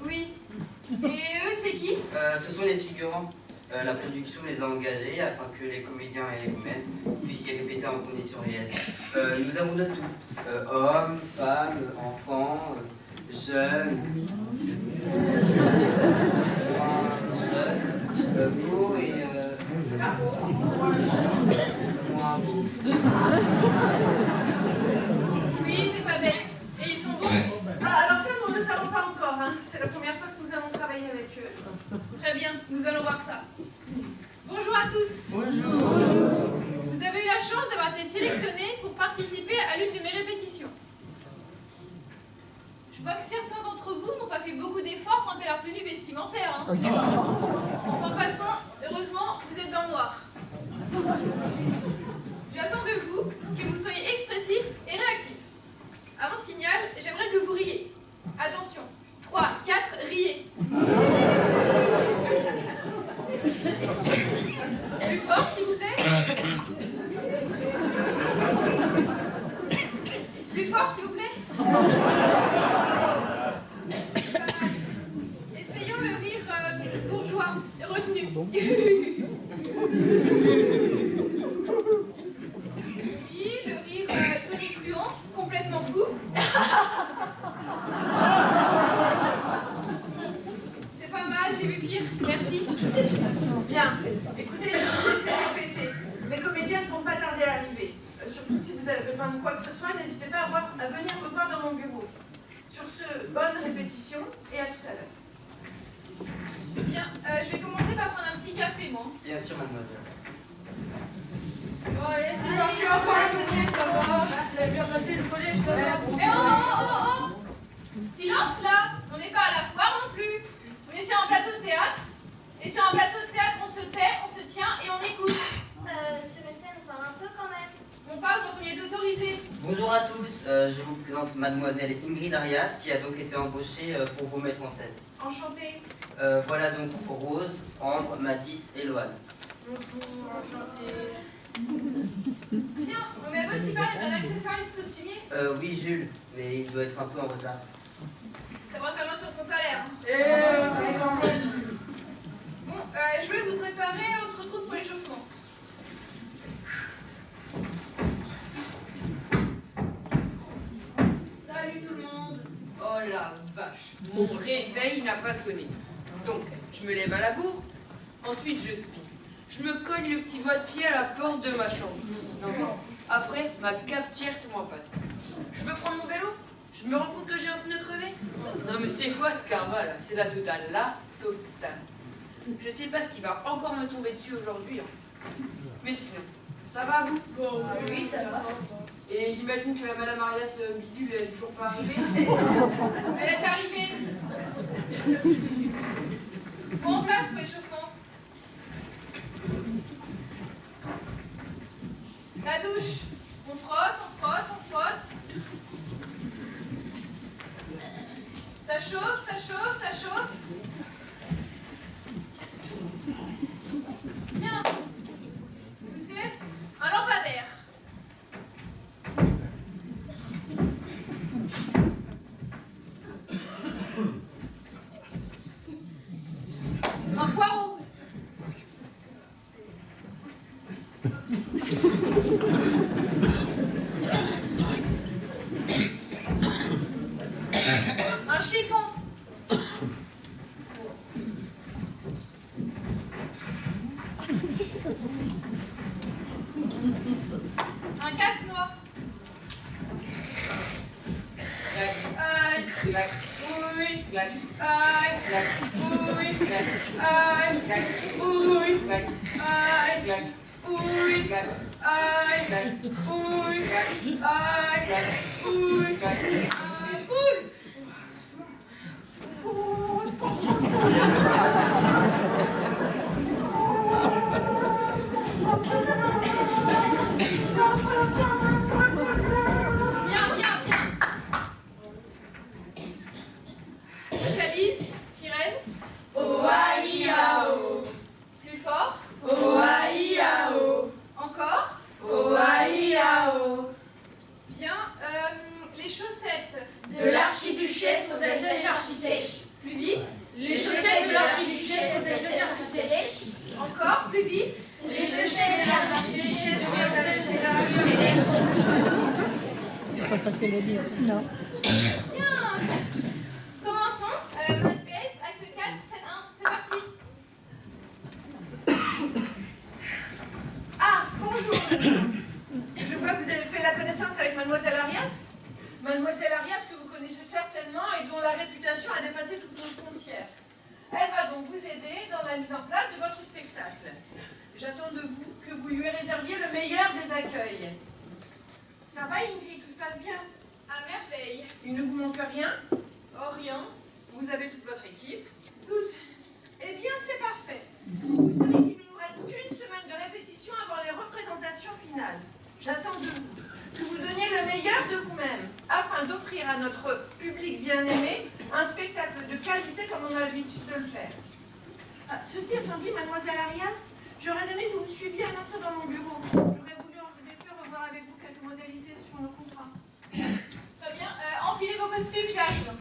Oui. Et eux, c'est qui? Ce sont les figurants. La production les a engagés afin que les comédiens et eux-mêmes puissent y répéter en conditions réelles. Nous avons de tout. Hommes, femmes, enfants, jeunes, beaux et moins beaux. Oui, c'est pas bête. Et ils sont beaux? Ah, alors ça, nous ne le savons pas encore. Hein. C'est la première fois que nous allons travailler avec eux. Très bien, nous allons voir ça. Bonjour à tous. Bonjour. Vous avez eu la chance d'avoir été sélectionnés pour participer à l'une de mes répétitions. Je vois que certains d'entre vous n'ont pas fait beaucoup d'efforts quant à leur tenue vestimentaire. Hein. Enfin, passons. Heureusement, vous êtes dans le noir. J'attends de vous que vous soyez expressifs et réactifs. À mon signal, j'aimerais que vous riez. Attention. 3, 4, riez. Plus fort, s'il vous plaît. Plus fort, s'il vous plaît. Pas mal. Essayons le rire bourgeois, retenu. Oui, le rire tonitruant, complètement fou. C'est pas mal, j'ai vu pire. Merci. Bien. Écoutez, je vais vous laisser répéter. Les comédiens ne vont pas tarder à arriver. Surtout si vous avez besoin de quoi que ce soit, n'hésitez pas à venir me voir dans mon bureau. Sur ce, bonne répétition et à tout à l'heure. Bien, je vais commencer par prendre un petit café, moi. Bien sûr, mademoiselle. Bon, allez, c'est bon, je suis encore à côté, ça va. Ça va bien passer le collège, ça va. Eh oh! Silence là! On n'est pas à la foire non plus. On est sur un plateau de théâtre. Et sur un plateau de théâtre, on se tait, on se tient et on écoute. Ce médecin nous parle un peu quand même. On parle quand on y est autorisé. Bonjour à tous, je vous présente mademoiselle Ingrid Arias qui a donc été embauchée pour vous mettre en scène. Enchantée. Voilà donc Rose, Ambre, Mathis et Loane. Bonjour, enchantée. Tiens, on m'avait aussi parlé d'un accessoiriste costumier. Oui, Jules, mais il doit être un peu en retard. Ça va seulement sur son salaire. Hein. Bon, je vous laisse vous préparer, on se retrouve pour l'échauffement. Salut tout le monde. Oh la vache, mon réveil n'a pas sonné. Donc, je me lève à la bourre, ensuite je spie. Je me cogne le petit doigt de pied à la porte de ma chambre. Non. Après, ma cafetière tombe en panne. Je veux prendre mon vélo, je me rends compte que j'ai un pneu crevé. Non mais c'est quoi ce karma là? C'est la totale, la totale. Je sais pas ce qui va encore me tomber dessus aujourd'hui. Hein. Mais sinon, ça va vous? Bon, oui, ça va. Et j'imagine que la Madame Arias Bidule est toujours pas arrivée. Elle est arrivée. Bon, en place pour l'échauffement. La douche. On frotte, on frotte, on frotte. Ça chauffe, ça chauffe, ça chauffe. Bien. Vous êtes un lampadaire. Un poireau. Un chiffon. Un casse-noix. Aïe, Clac, oui, clac, aïe, clac, oui, clac, aïe, clac, oui, clac, aïe, clac, oui, clac, aïe, clac, oui, clac, aïe, clac, oui, clac. aïe, Bien. Vocalise, sirène. Oh-aïe-ah-oh. Plus fort. Oh-aïe-ah-oh. Encore. Oh-aïe-ah-oh. Bien. Les chaussettes. De l'archiduchesse sont-elles sèches, archi-sèches? Plus Non. Bien. Commençons. Math PS, acte 4, scène 1, c'est parti. Ah, bonjour. Je vois que vous avez fait la connaissance avec Mademoiselle Arias. Mademoiselle Arias, que vous connaissez certainement et dont la réputation a dépassé toutes nos frontières. Elle va donc vous aider dans la mise en place de votre spectacle. J'attends de vous que vous lui réserviez le meilleur des accueils. Ça va, Ingrid, tout se passe bien? À merveille. Il ne vous manque rien? Orient. Vous avez toute votre équipe? Toutes. Eh bien, c'est parfait. Vous savez qu'il ne nous reste qu'une semaine de répétition avant les représentations finales. J'attends de vous que vous donniez le meilleur de vous-même afin d'offrir à notre public bien-aimé un spectacle de qualité comme on a l'habitude de le faire. Ah, ceci étant dit, Mademoiselle Arias, j'aurais aimé que vous me suiviez un instant dans mon bureau. J'aurais voulu en effet revoir avec vous quelques modalités sur nos contrats. Très bien. Enfilez vos costumes, j'arrive.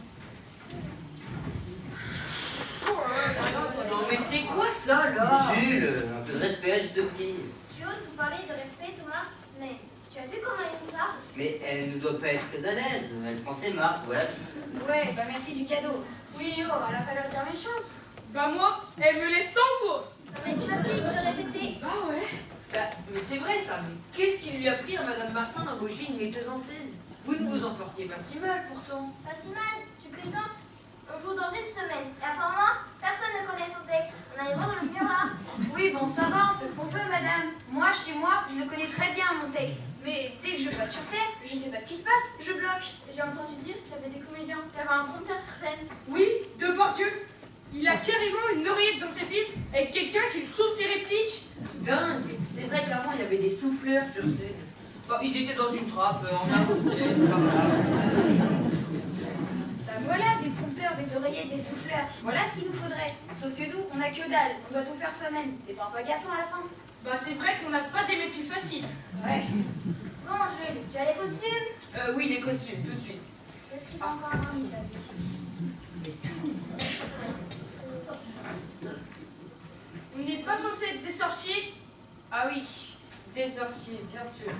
Non mais c'est quoi ça là? Jules, un peu de respect, je te prie. Tu oses nous parler de respect, Thomas, mais tu as vu comment il nous parle? Mais elle ne doit pas être très à l'aise. Elle prend ses marques, voilà. Ouais, bah merci du cadeau. Oui, oh, elle a pas l'air bien méchante. Bah moi, elle me laisse sans voix. Ça va être pratique de répéter. Ah ouais. Bah, mais c'est vrai ça, mais qu'est-ce qui lui a pris à Madame Martin d'embaucher une metteuse en scène? Vous ne vous en sortiez pas si mal pourtant. Pas si mal, tu plaisantes? On joue dans une semaine. Et apparemment, personne ne connaît son texte. On a les voir dans le mur là. Oui, bon, ça va, on fait ce qu'on peut, madame. Moi, chez moi, je le connais très bien, mon texte. Mais dès que je passe sur scène, je sais pas ce qui se passe, je bloque. J'ai entendu dire qu'il y avait des comédiens. Il y avait un prompteur sur scène. Oui, Depardieu. Il a carrément une oreillette dans ses films avec quelqu'un qui lui souffle ses répliques. Dingue. C'est vrai qu'avant il y avait des souffleurs sur scène. Bah, ils étaient dans une trappe, en amont de scène, par là. Bah voilà, des prompteurs, des oreillers, des souffleurs. Voilà ce qu'il nous faudrait. Sauf que nous, on a que dalle. On doit tout faire soi-même. C'est pas un peu agaçant à la fin? Bah c'est vrai qu'on n'a pas des métiers faciles. Ouais. Bon, Jules, tu as les costumes? Oui, les costumes, tout de suite. Est-ce qu'il va encore avoir mis sa vie? On n'est pas censé être des sorciers. Ah oui, des sorciers, bien sûr.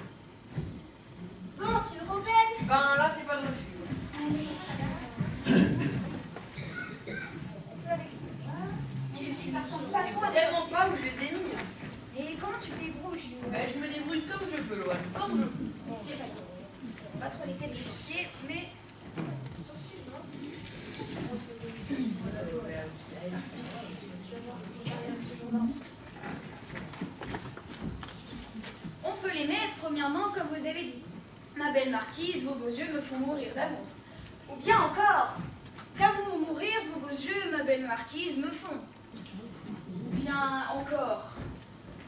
Bon, tu veux qu'on t'aide? Ben là, c'est pas de refus. Ça ressemble pas trop à des Tellement sorciers. pas où je les ai mis. Et comment tu te débrouilles, Jules? Je me débrouille comme je peux, Loane, comme je peux. Bon, c'est pas trop. Pas trop les têtes de sorciers, mais... On peut les mettre, premièrement, comme vous avez dit. Ma belle marquise, vos beaux yeux me font mourir d'amour. Ou bien encore, d'amour mourir, vos beaux yeux, ma belle marquise, me font. Ou bien encore,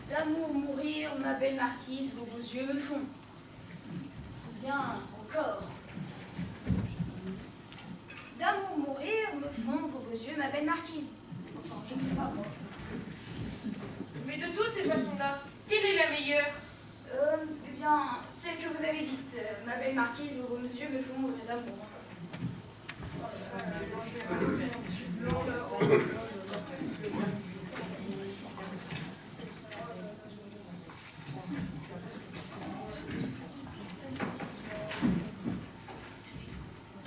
d'amour mourir, ma belle marquise, vos beaux yeux me font. Ou bien encore, d'amour mourir, me font vos beaux yeux, ma belle marquise. Enfin, je ne sais pas moi. Mais de toutes ces façons-là, quelle est la meilleure? Eh bien, celle que vous avez dite, ma belle marquise, vos beaux yeux me font mourir d'amour.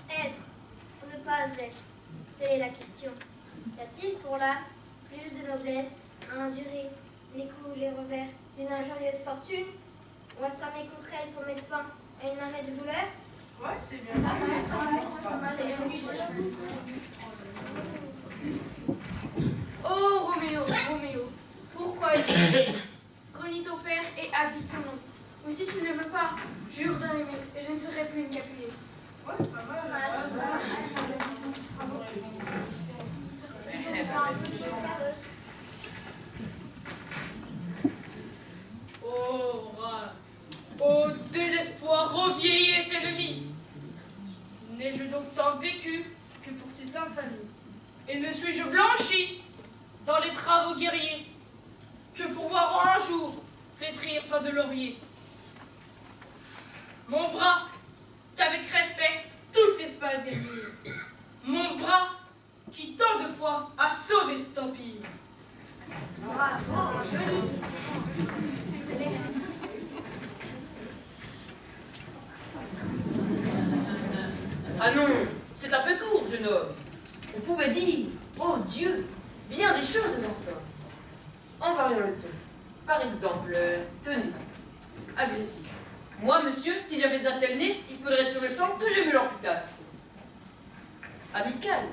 Être ou ne pas être? Telle est la question. Y a-t-il pour là plus de noblesse à endurer les coups, les revers d'une injurieuse fortune? Ou à s'armer contre elle pour mettre fin à une marée de douleur? Ouais, c'est bien. Oh Roméo, Roméo, pourquoi es-tu renie ton père et abdique ton nom? Ou si tu ne le veux pas, jure de l'aimer et je ne serai plus une Capulet. Ouais, pas mal. Bravo. Est-ce qu'il faut faire un peu de choses nerveuses? Oh, rage. Oh, désespoir, revieillesse ennemi. N'ai-je donc tant vécu que pour cette infamie? Et ne suis-je blanchi dans les travaux guerriers que pour voir un jour flétrir tant de lauriers? Mon bras, qu'avec respect toute l'Espagne délire. Mon bras, qui tant de fois a sauvé cet empire. Bravo, joli. Ah non, c'est un peu court, jeune homme. On pouvait dire, oh Dieu, bien des choses en somme. En variant le ton. Par exemple, tenez, agressif. Moi, monsieur, si j'avais un tel nez, il faudrait sur le champ que je me l'amputasse. Amical,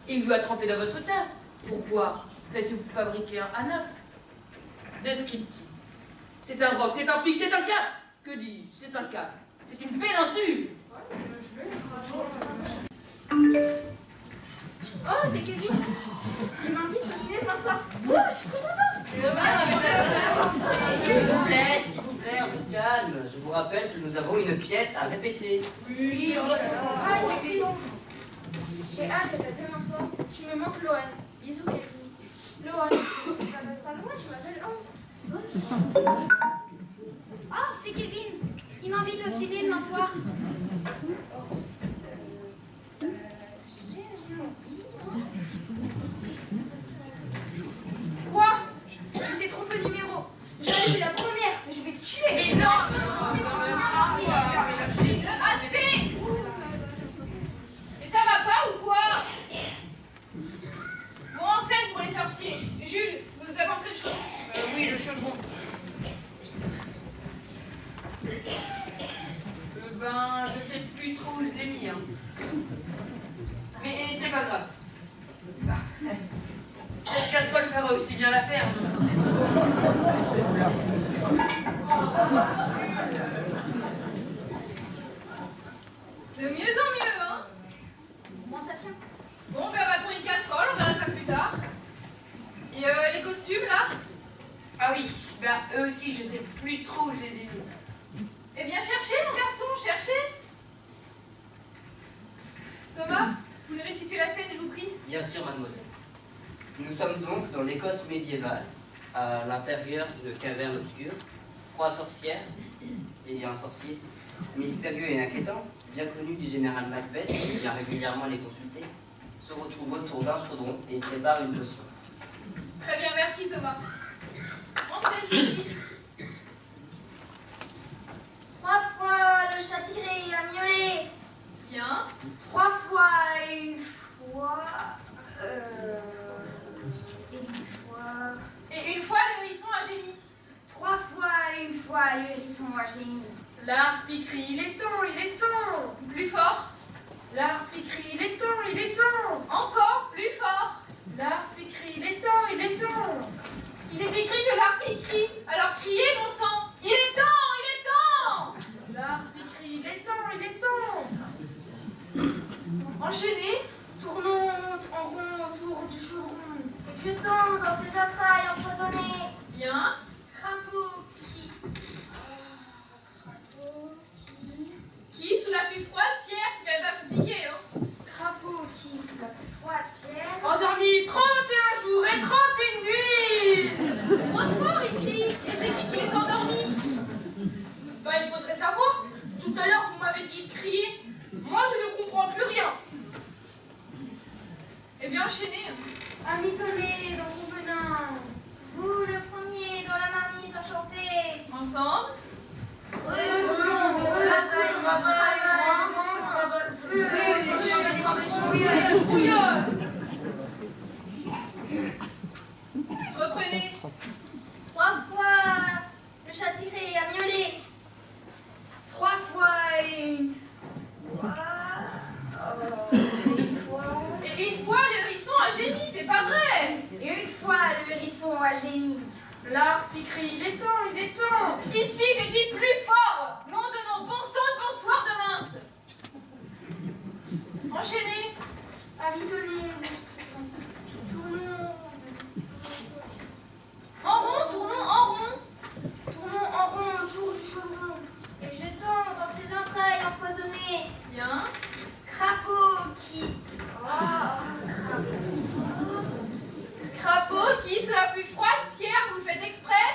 il doit tremper dans votre tasse. Pour boire, faites-vous fabriquer un Naples. Descriptif. C'est un roc, c'est un pic, c'est un cap. Que dis-je? C'est un cap. C'est une péninsule. Oh, c'est Kevin. Il m'invite au ciné demain soir. Oh, je suis trop contente. S'il vous plaît, un peu de calme. Je vous rappelle que nous avons une pièce à répéter. Oui, ah, il est bon. J'ai hâte de demain soir. Tu me manques, Lohan. Bisous, Kevin. Lohan, tu m'appelles pas Lohan, tu m'appelles Anne. Oh, c'est Kevin. Il m'invite au ciné demain soir. J'ai rien dit. Quoi? C'est trop peu de numéros. J'avais vu la première, mais je vais te tuer. Mais non, assez. Mais ça va pas ou quoi? Bon, en scène pour les sorciers. Jules, vous nous apporterez le chaudron? Oui, le chaudron. Ben, je sais plus trop où je l'ai mis. Hein. Mais c'est pas grave. Cette casserole fera aussi bien l'affaire. De mieux en mieux, hein? Moi, ça tient. Bon, ben on va prendre une casserole, on verra ça plus tard. Et les costumes, là? Ah oui, ben eux aussi, je sais plus trop où je les ai mis. Eh bien, cherchez, mon garçon, cherchez. Thomas, vous nous récitez la scène, je vous prie? Bien sûr, mademoiselle. Nous sommes donc dans l'Écosse médiévale, à l'intérieur de cavernes obscures, 3 sorcières et un sorcier, mystérieux et inquiétant, bien connu du général Macbeth, qui vient régulièrement les consulter, se retrouvent autour d'un chaudron et préparent une potion. Très bien, merci Thomas. En scène, je vous prie. 3 fois le chat tiré a miaulé. Bien. 3 fois une fois. Et une fois, le hérisson a gémi. 3 fois une fois le hérisson a gémi. L'arpi crie, il est temps, il est temps. Plus fort. L'arpi crie, il est temps, il est temps. Encore plus fort. L'arpi crie, il est temps, il est temps. Il est écrit que l'arpi crie. Alors criez, bon sang. Il est temps, il est temps. L'arpi crie, il est temps, il est temps. Enchaînez. Tournons en rond autour du chaudron. Jetons dans ses entrailles empoisonnées. Bien. Crapaud qui. Qui, sous la plus froide, Pierre, c'est quand même pas compliqué, hein. Crapaud qui, sous la plus froide pierre. Endormi 31 jours et 31 nuits. Moins fort ici. Il est écrit qu'il est endormi. Bah, il faudrait savoir. Tout à l'heure, vous m'avez dit de crier. Moi, je ne comprends plus rien. Eh bien, enchaînez. Amitonné dans ton venin. Vous le premier dans la marmite enchantée. Ensemble. Redoublons de travail. Reprenez. 3 fois le chat tiré a miaulé. 3 fois une fois. Une fois. Et une fois, le hérisson a gémi, c'est pas vrai. Et une fois le hérisson a gémi. L'arpi crie, il est temps, il est temps. Ici, j'ai dit plus fort. Nom de nom, bon sang, bonsoir de mince. Enchaînez. Amitonné. Tournons. En rond, tournons en rond. Tournons en rond autour du chaudron. Et jetons dans ses entrailles empoisonnées. Bien. Crapaud qui. Crapaud. Crapaud qui, sous la plus froide, Pierre, vous le faites exprès.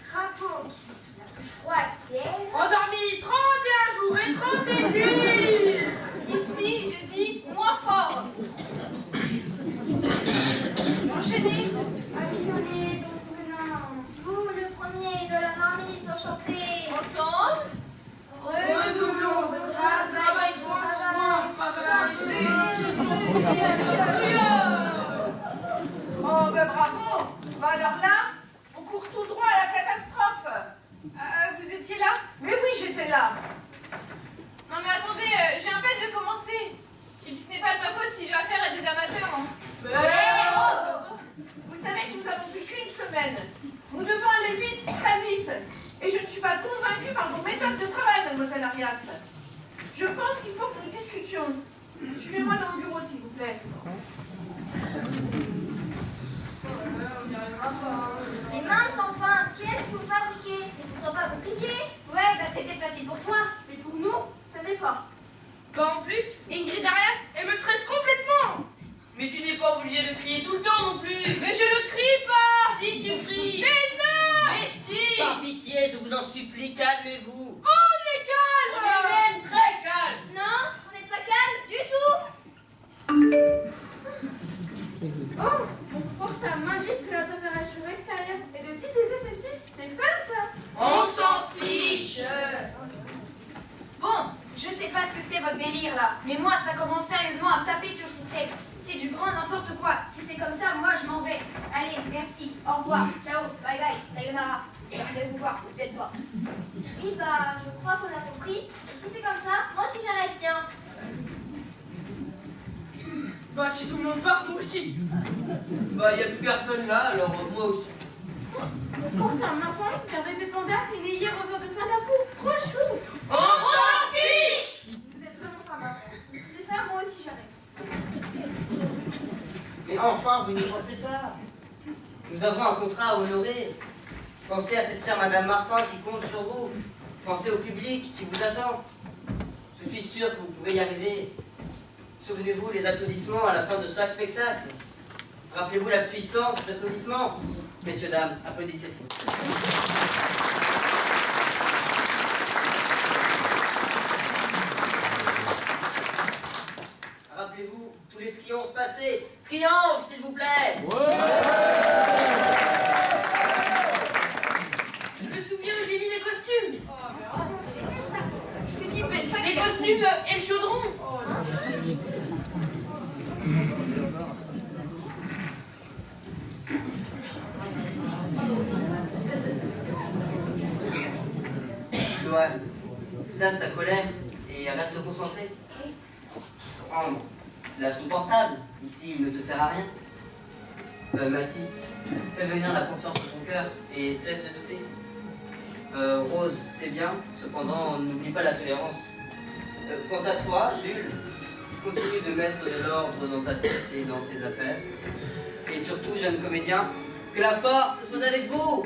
Crapaud qui, sous la plus froide pierre. alors là, on court tout droit à la catastrophe. Vous étiez là? Mais oui, j'étais là. Non mais attendez, je viens à peine de commencer. Et puis ce n'est pas de ma faute si j'ai affaire à des amateurs. Hein. Vous savez que nous avons plus qu'une semaine. Nous devons aller vite, très vite. Et je ne suis pas convaincue par vos méthodes de travail, mademoiselle Arias. Je pense qu'il faut que nous discutions. Suivez-moi dans mon bureau, s'il vous plaît. On n'y arrivera pas. Mais mince enfin, qu'est-ce que vous fabriquez? C'est pourtant pas compliqué. Ouais, bah c'était facile pour toi, mais pour nous, ça n'est pas. Bah en plus, Ingrid Arias, elle me stresse complètement. Mais tu n'es pas obligé de crier tout le temps non plus. Mais je ne crie pas. Si tu cries. Mais non. Mais si. Par pitié, je vous en supplie, calmez-vous. On est calme. On est même très calme. Non, vous n'êtes pas calme du tout. Oh, mon portable m'indique que la température extérieure est de 10 degrés Celsius. C'est fun ça. On s'en fiche. Bon, je sais pas ce que c'est votre délire là, mais moi ça commence sérieusement à me taper sur le système. C'est du grand n'importe quoi. Si c'est comme ça, moi je m'en vais. Allez, merci, au revoir, ciao, bye bye, sayonara. J'arrive vous voir, peut-être pas. Oui, bah, je crois qu'on a compris. Et si c'est comme ça, moi aussi j'arrête, tiens. Bah si tout le monde part, moi aussi. Bah y a plus personne là, alors moi aussi. Mon portable m'informe qu'un bébé panda est né hier aux heures de Singapour. Trop chou. On s'en fiche. Vous êtes vraiment pas marrant. Si c'est ça, moi aussi j'arrête. Mais enfin, vous n'y pensez pas. Nous avons un contrat à honorer. Pensez à cette chère Madame Martin qui compte sur vous. Pensez au public qui vous attend. Je suis sûr que vous pouvez y arriver. Souvenez-vous les applaudissements à la fin de chaque spectacle. Rappelez-vous la puissance des applaudissements. Messieurs, dames, applaudissez s'il vous plaît. Rappelez-vous tous les triomphes passés. Triomphe, s'il vous plaît. Je me souviens, j'ai mis des costumes. Oh, c'est génial ça. Je vous dis, belle Les costumes et le chaudron. Oh là. Johan, chasse ta colère et reste concentré. Oh, lâche ton portable, ici il ne te sert à rien. Mathis, fais venir la confiance sur ton cœur et cesse de douter. Rose, c'est bien, cependant n'oublie pas la tolérance. Quant à toi, Jules, continue de mettre de l'ordre dans ta tête et dans tes affaires. Et surtout, jeune comédien, que la force soit avec vous.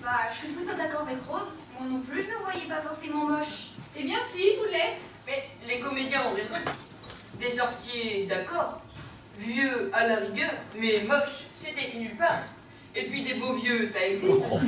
Bah, je suis plutôt d'accord avec Rose. Moi non plus, je ne voyais pas forcément moche. Eh bien si, vous l'êtes. Mais les comédiens ont raison. Des sorciers, d'accord. Vieux à la rigueur, mais moche, c'était nulle part. Et puis des beaux vieux, ça existe aussi.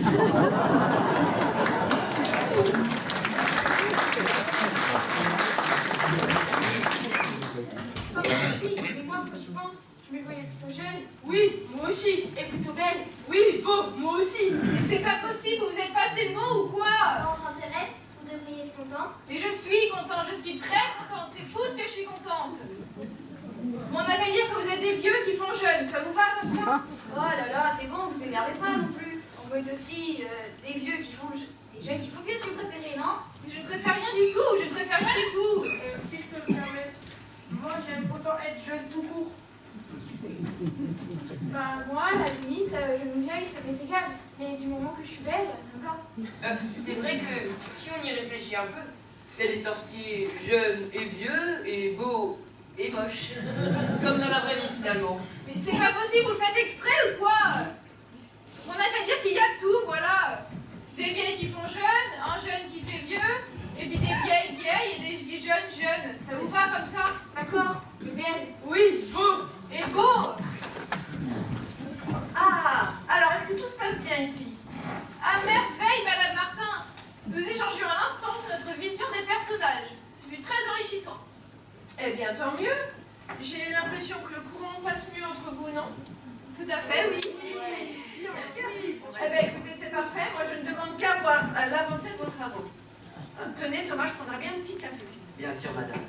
Pas aussi, mais moi, quand je pense, je me voyais plutôt jeune. Oui, moi aussi. Et plutôt belle. Oui, beau, moi aussi. Mais c'est pas possible, vous êtes passé le mot ou quoi? On s'intéresse, vous devriez être contente. Mais je suis contente, je suis très contente. C'est fou ce que je suis contente. On avait dit que vous êtes des vieux qui font jeunes. Ça vous va comme ça? Oh là là, c'est bon, vous énervez pas non plus. On peut être aussi des vieux qui font des jeunes qui font vieux si vous préférez, non? Mais je ne préfère rien du tout, je ne préfère rien du tout. Si je peux me permettre, moi j'aime autant être jeune tout court. Bah, moi, à la limite, jeune ou vieille, ça m'est égal. Mais du moment que je suis belle, ça me va. C'est vrai que si on y réfléchit un peu, il y a des sorciers jeunes et vieux, et beaux et moches. Comme dans la vraie vie finalement. Mais c'est pas possible, vous le faites exprès ou quoi? On n'a qu'à dire qu'il y a tout, voilà. Des vieilles qui font jeunes, un jeune qui fait vieux, et puis des vieilles et des jeunes. Ça vous va comme ça? D'accord, mais belle. Oui, beau. Et beau. Ah, alors est-ce que tout se passe bien ici? À merveille, Madame Martin. Nous échangions à l'instant sur notre vision des personnages. Ce fut très enrichissant. Eh bien, tant mieux. J'ai l'impression que le courant passe mieux entre vous, non? Tout à fait, oui. Bien sûr. Eh bien, écoutez, c'est parfait. Moi, je ne demande qu'à voir l'avancée de vos travaux. Tenez, Thomas, je prendrai bien un petit café, s'il vous plaît. Bien sûr, madame.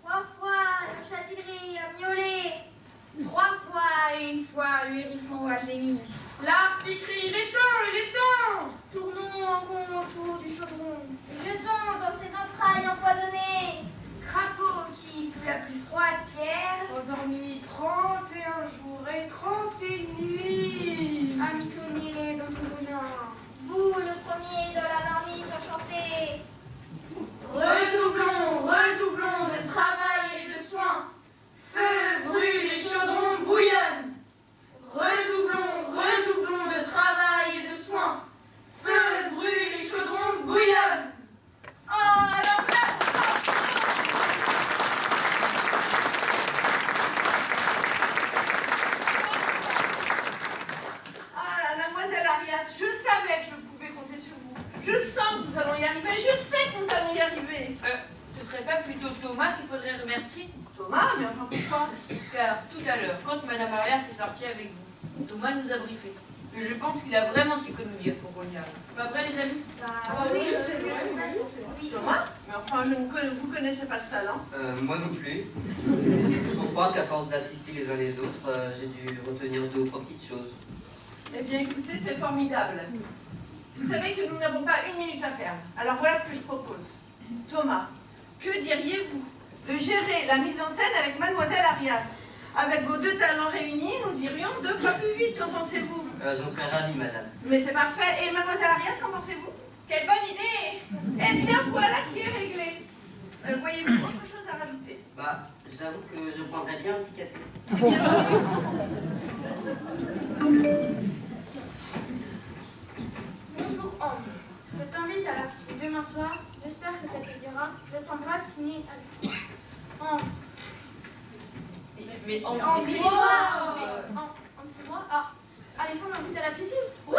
Trois fois, le châssis a miaulé. 3 fois et une fois, le hérisson a gémi. L'arbre crie, il est temps. Tournons en rond autour du chaudron. Jetons dans ses entrailles empoisonnées. Crapaud qui, sous la plus froide pierre, Endormi 31 jours et 31 nuits. a mitonné dans ton bonheur. Vous, le premier dans la marmite enchantée. Redoublons de travail et de soins. Feu brûle et chaudron bouillonne. Redoublons de travail et de soins. Feu brûle et chaudron bouillonne. Oh, alors là! Ah, mademoiselle Arias, je savais que je pouvais compter sur vous. Je sens que nous allons y arriver. Je sais que nous allons y arriver. Ce serait pas plutôt Thomas qu'il faudrait remercier? Thomas, mais enfin pourquoi? Car tout à l'heure, quand Madame Arias est sortie avec vous, Thomas nous a briefé. Et je pense qu'il a vraiment su que nous dire pour qu'on y arrive. Pas vrai, les amis? Oui. Thomas? Mais enfin, vous connaissez pas ce talent. Moi non plus. Je crois qu'à force d'assister les uns les autres, j'ai dû retenir 2 ou 3 petites choses. Eh bien, écoutez, c'est formidable. Vous savez que nous n'avons pas 1 minute à perdre. Alors voilà ce que je propose. Thomas, que diriez-vous de gérer la mise en scène avec Mademoiselle Arias? Avec vos 2 talents réunis, nous irions 2 fois plus vite, qu'en pensez-vous? J'en serais ravi, madame. Mais c'est parfait. Et Mademoiselle Arias, qu'en pensez-vous? Quelle bonne idée. Eh bien, voilà qui est réglé. Voyez-vous autre chose à rajouter? Bah, j'avoue que je prendrais bien un petit café. Bien sûr. Bonjour Ange, je t'invite à la piscine demain soir. J'espère que ça te dira. Je t'embrasse, signé Alex. Ange. Mais on Ange, sait c'est quoi? toi. Ange, c'est moi. Ah, Alexandre m'invite à la piscine. Ouais,